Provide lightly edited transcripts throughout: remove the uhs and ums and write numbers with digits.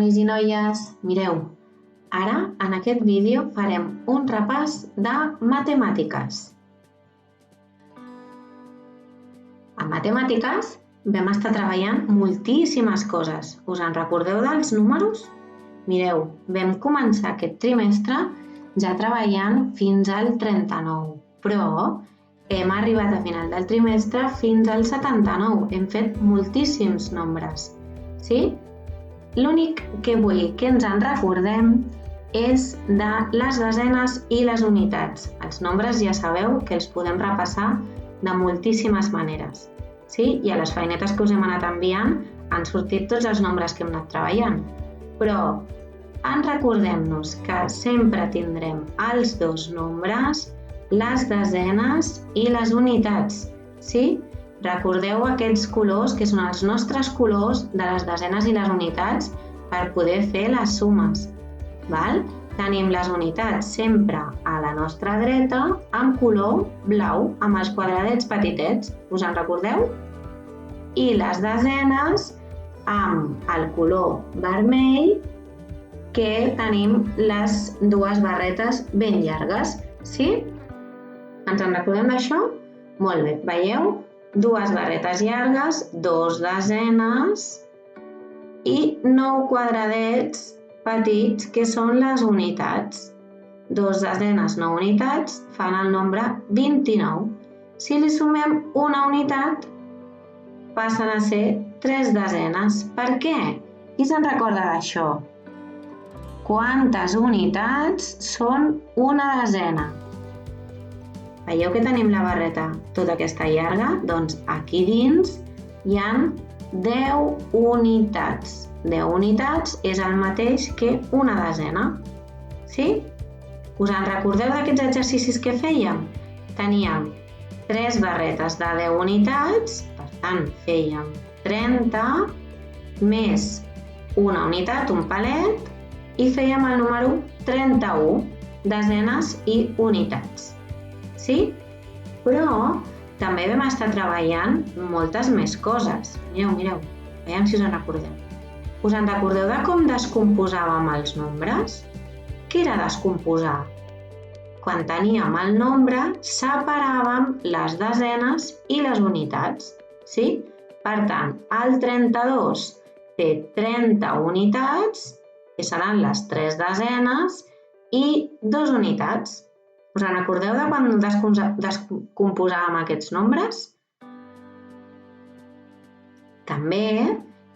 nois i noies, mireu, ara en aquest vídeo farem un repàs de matemàtiques. En matemàtiques vam estar treballant moltíssimes coses. Us en recordeu dels números? Mireu, vam començar aquest trimestre ja treballant fins al 39, però hem arribat a final del trimestre fins al 79. Hem fet moltíssims nombres, sí? L'únic que vull que ens en recordem és de les desenes i les unitats. Els nombres ja sabeu que els podem repassar de moltíssimes maneres, sí? I a les feinetes que us hem anat enviant han sortit tots els nombres que hem anat treballant. Però recordem-nos que sempre tindrem els dos nombres, les desenes i les unitats, sí? Recordeu aquests colors que són els nostres colors de les desenes i les unitats per poder fer les sumes, val? Tenim les unitats sempre a la nostra dreta amb color blau, amb els quadradets petitets, us en recordeu? I les desenes amb el color vermell, que tenim les dues barretes ben llargues, sí? Ens en recordem d'això? Molt bé, veieu? Dues barretes llargues, dos desenes i 9 quadradets petits que són les unitats. Dos desenes, 9 unitats fan el nombre 29. Si li sumem una unitat, passen a ser 3 desenes. Per què? Qui se'n recorda d'això? Quantes unitats són una desena? Veieu que tenim la barreta tota aquesta llarga? Doncs aquí dins hi ha 10 unitats. 10 unitats és el mateix que una desena, sí? Us en recordeu d'aquests exercicis que fèiem? Teníem 3 barretes de 10 unitats, per tant fèiem 30 més una unitat, un palet, i fèiem el número 31, desenes i unitats. Sí? Però també vam estar treballant moltes més coses. Mireu, veiam si us en recordeu. Us en recordeu de com descomposàvem els nombres? Què era descomposar? Quan teníem el nombre, separàvem les desenes i les unitats, sí? Per tant, el 32 té 30 unitats, que seran les 3 desenes, i 2 unitats. Us en recordeu de quan descomposàvem aquests nombres? També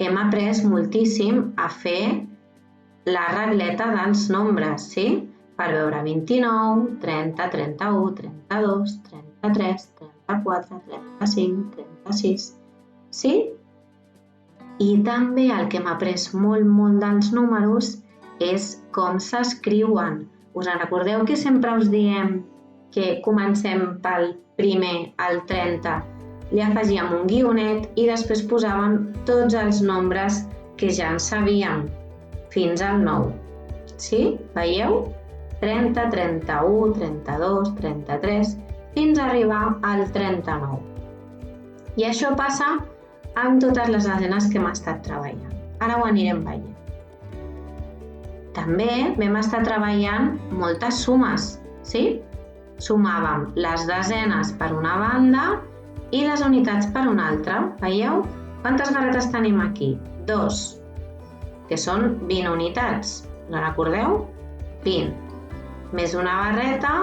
hem après moltíssim a fer la regleta dels nombres, sí? Per veure 29, 30, 31, 32, 33, 34, 35, 36, sí? I també el que hem après molt dels números és com s'escriuen. Us en recordeu que sempre us diem que comencem pel primer, el 30, li afegíem un guionet i després posàvem tots els nombres que ja en sabíem, fins al 9. Sí? Veieu? 30, 31, 32, 33, fins a arribar al 39. I això passa amb totes les desenes que hem estat treballant. Ara ho anirem veient. També vam estar treballant moltes sumes, sí? Sumàvem les desenes per una banda i les unitats per una altra. Veieu? Quantes barretes tenim aquí? 2, que són 20 unitats. No recordeu? 20. Més una barreta,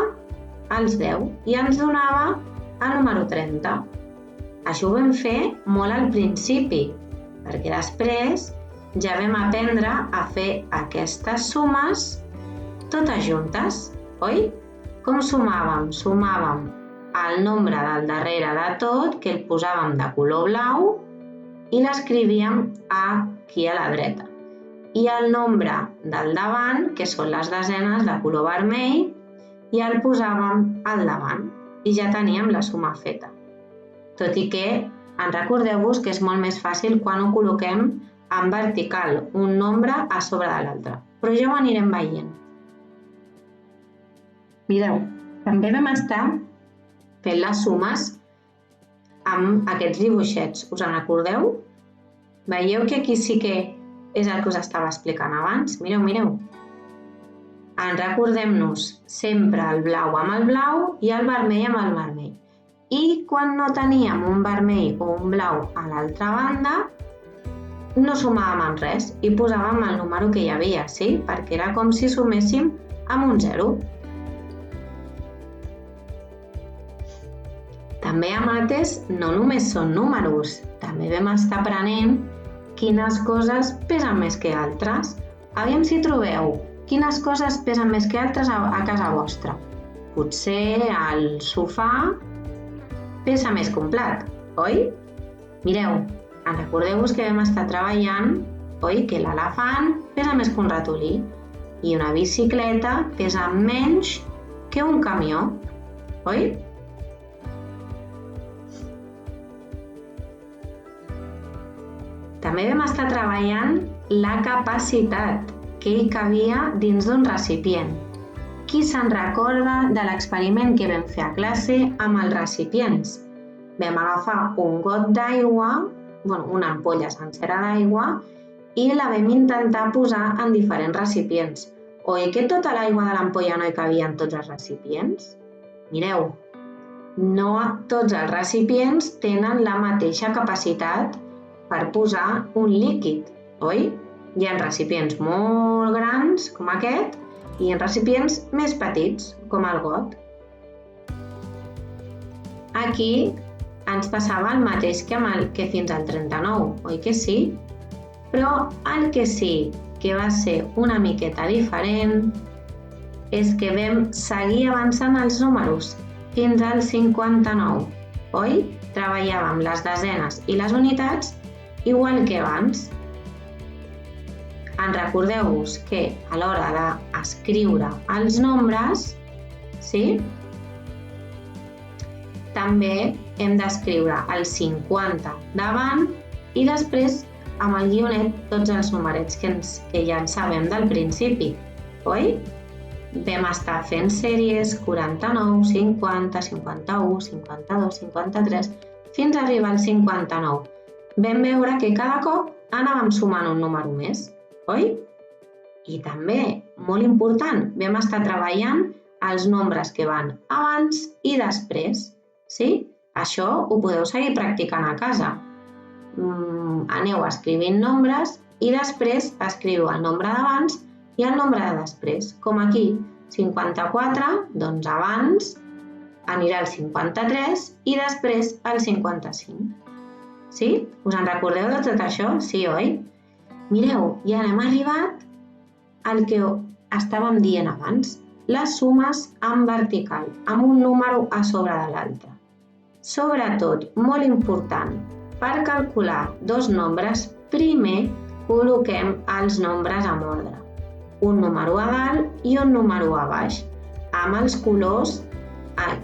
els 10. I ens donava el número 30. Això ho vam fer molt al principi, perquè després ja vam aprendre a fer aquestes sumes totes juntes, oi? Com sumàvem? Sumàvem el nombre del darrere de tot, que el posàvem de color blau, i l'escrivíem aquí a la dreta. I el nombre del davant, que són les desenes de color vermell, i el posàvem al davant. I ja teníem la suma feta. Tot i que recordeu-vos que és molt més fàcil quan ho col·loquem en vertical, un nombre a sobre de l'altre. Però ja ho anirem veient. Mireu, també vam estar fent les sumes amb aquests dibuixets. Us en recordeu? Veieu que aquí sí que és el que us estava explicant abans. Mireu. Recordem-nos sempre el blau amb el blau i el vermell amb el vermell. I quan no teníem un vermell o un blau a l'altra banda, no sumàvem amb res i posàvem el número que hi havia, sí? Perquè era com si suméssim amb un 0. També a mates no només són números, també vam estar aprenent quines coses pesen més que altres. Aviam si trobeu quines coses pesen més que altres a casa vostra. Potser el sofà pesa més que un plat, oi? Mireu, recordeu-vos que vam estar treballant, oi? Que l'elefant pesa més que un ratolí i una bicicleta pesa menys que un camió, oi? També vam estar treballant la capacitat que hi cabia dins d'un recipient. Qui se'n recorda de l'experiment que vam fer a classe amb els recipients? Vam agafar un got d'aigua, una ampolla sencera d'aigua, i la vam intentar posar en diferents recipients. Oi que tota l'aigua de l'ampolla no hi cabia en tots els recipients? Mireu, no tots els recipients tenen la mateixa capacitat per posar un líquid, oi? Hi ha recipients molt grans, com aquest, i hi ha recipients més petits, com el got. Aquí ens passava el mateix que fins al 39, oi que sí? Però el que sí que va ser una miqueta diferent és que vam seguir avançant els números fins al 59, oi? Treballàvem les desenes i les unitats igual que abans. Recordeu-vos que a l'hora d'escriure els nombres, sí? També hem d'escriure el 50 davant i després amb el guionet tots els numerets que ja en sabem del principi, oi? Vam estar fent sèries 49, 50, 51, 52, 53, fins a arribar al 59. Vam veure que cada cop anàvem sumant un número més, oi? I també, molt important, vam estar treballant els nombres que van abans i després, sí? Això ho podeu seguir practicant a casa. Aneu escrivint nombres i després escriu el nombre d'abans i el nombre de després. Com aquí, 54, doncs abans anirà el 53 i després el 55. Sí? Us en recordeu de tot això? Sí, oi? Mireu, ja hem arribat al que estàvem dient abans, les sumes en vertical, amb un número a sobre de l'altre. Sobretot, molt important, per calcular dos nombres, primer col·loquem els nombres en ordre. Un número a dalt i un número a baix, amb els colors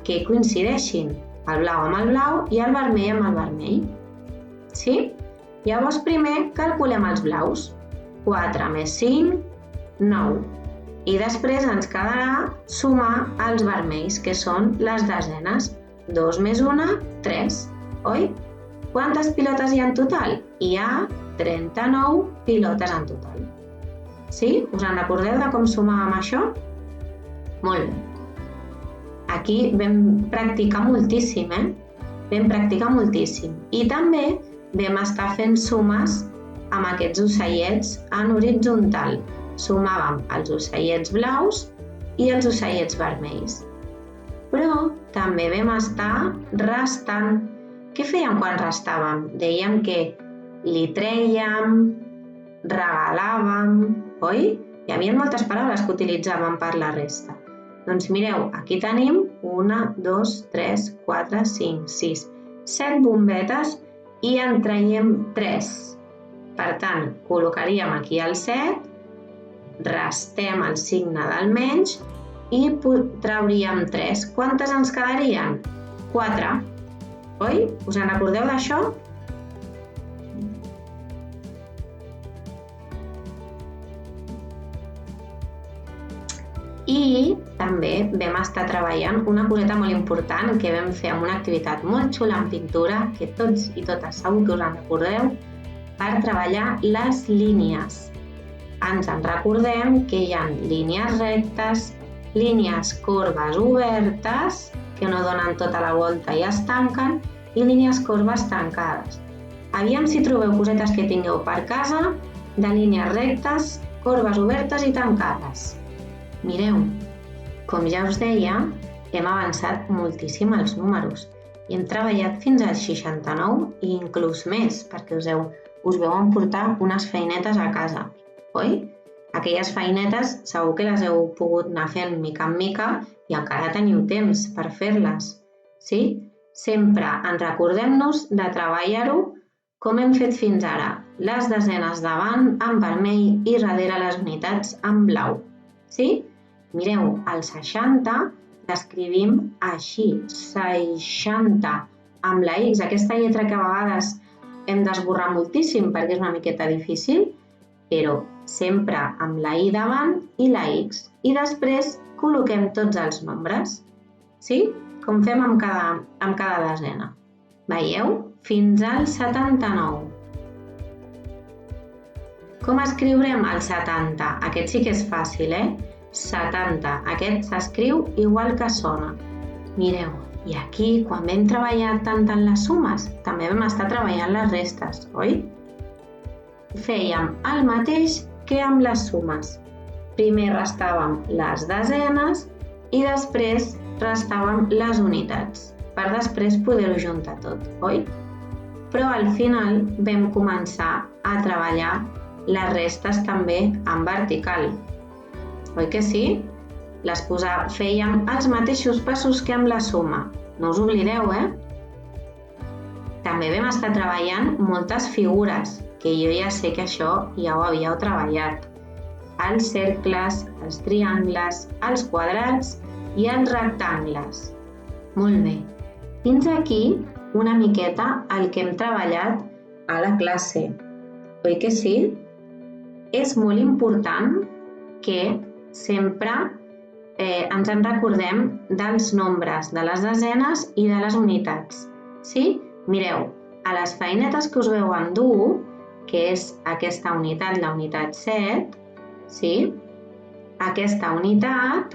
que coincideixin, el blau amb el blau i el vermell amb el vermell. Sí? Llavors primer calculem els blaus. 4 més 5, 9. I després ens quedarà sumar els vermells, que són les desenes. 2 més 1, 3, oi? Quantes pilotes hi ha en total? Hi ha 39 pilotes en total. Sí? Us en recordeu de com sumàvem això? Molt bé. Aquí vam practicar moltíssim, Vam practicar moltíssim. I també vam estar fent sumes amb aquests ocellets en horitzontal. Sumàvem els ocellets blaus i els ocellets vermells. Però també vam estar restant. Què fèiem quan restàvem? Dèiem que li trèiem, regalàvem, oi? Hi havia moltes paraules que utilitzàvem per la resta. Doncs mireu, aquí tenim 1, 2, 3, 4, 5, 6, 7 bombetes i en traiem 3. Per tant, col·locaríem aquí el 7, restem el signe del menys i trauríem 3. Quantes ens quedarien? 4. Oi? Us en recordeu d'això? I també vam estar treballant una coseta molt important que vam fer amb una activitat molt xula en pintura, que tots i totes segur que us en recordeu, per treballar les línies. Ens en recordem que hi ha línies rectes, línies corbes obertes, que no donen tota la volta i es tanquen, i línies corbes tancades. Aviam si trobeu cosetes que tingueu per casa de línies rectes, corbes obertes i tancades. Mireu, com ja us deia, hem avançat moltíssim els números i hem treballat fins al 69 i inclús més, perquè us veu emportar unes feinetes a casa, oi? Aquelles feinetes segur que les heu pogut anar fent mica en mica i encara teniu temps per fer-les, sí? Sempre ens recordem-nos de treballar-ho com hem fet fins ara, les desenes davant en vermell i darrere les unitats en blau, sí? Mireu, el 60 l'escrivim així, 60, amb la X, aquesta lletra que a vegades hem d'esborrar moltíssim perquè és una miqueta difícil, però sempre amb la I davant i la X. I després col·loquem tots els nombres, sí? Com fem amb cada desena. Veieu? Fins al 79. Com escriurem el 70? Aquest sí que és fàcil, 70. Aquest s'escriu igual que sona. Mireu, i aquí, quan vam treballar tant en les sumes, també vam estar treballant les restes, oi? Fèiem el mateix que amb les sumes. Primer restàvem les desenes i després restàvem les unitats, per després poder-ho juntar tot, oi? Però al final vam començar a treballar les restes també en vertical, oi que sí? Fèiem els mateixos passos que amb la suma, no us oblideu, També vam estar treballant moltes figures, que jo ja sé que això ja ho havíeu treballat. Els cercles, els triangles, els quadrats i els rectangles. Molt bé. Fins aquí una miqueta el que hem treballat a la classe. Oi que sí? És molt important que sempre ens en recordem dels nombres de les desenes i de les unitats. Sí? Mireu, a les feinetes que us veu endur, que és aquesta unitat, la unitat 7, sí? Aquesta unitat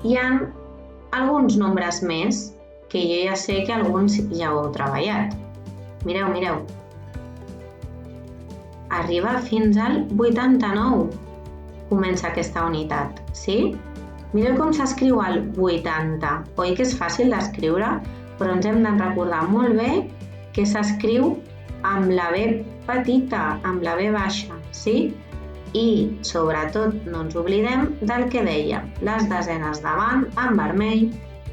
hi ha alguns nombres més, que jo ja sé que alguns ja ho heu treballat. Mireu, mireu. Arriba fins al 89. Comença aquesta unitat, sí? Mireu com s'escriu el 80. Oi que és fàcil d'escriure, però ens hem de recordar molt bé que s'escriu amb la B petita, amb la B baixa, sí? I, sobretot, no ens oblidem del que dèiem, les desenes davant en vermell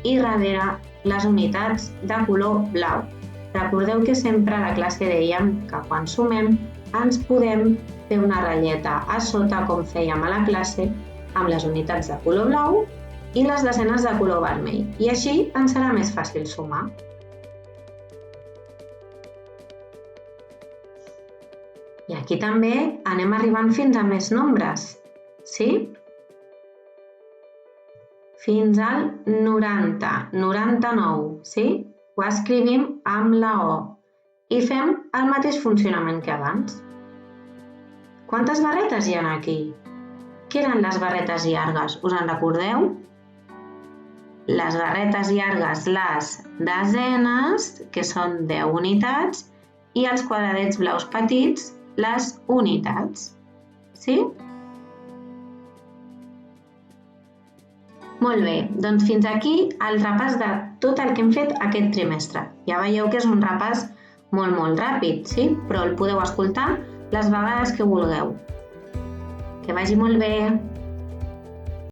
i darrere les unitats de color blau. Recordeu que sempre a la classe dèiem que quan sumem ens podem fer una ratlleta a sota, com fèiem a la classe, amb les unitats de color blau i les desenes de color vermell. I així ens serà més fàcil sumar. I aquí també anem arribant fins a més nombres, sí? Fins al 90, 99, sí? Ho escrivim amb la O i fem el mateix funcionament que abans. Quantes barretes hi ha aquí? Què eren les barretes llargues? Us en recordeu? Les barretes llargues, les desenes, que són 10 unitats, i els quadradets blaus petits, les unitats. Sí? Molt bé, doncs fins aquí el repàs de tot el que hem fet aquest trimestre. Ja veieu que és un repàs molt ràpid, sí? Però el podeu escoltar les vegades que vulgueu. Que vagi molt bé!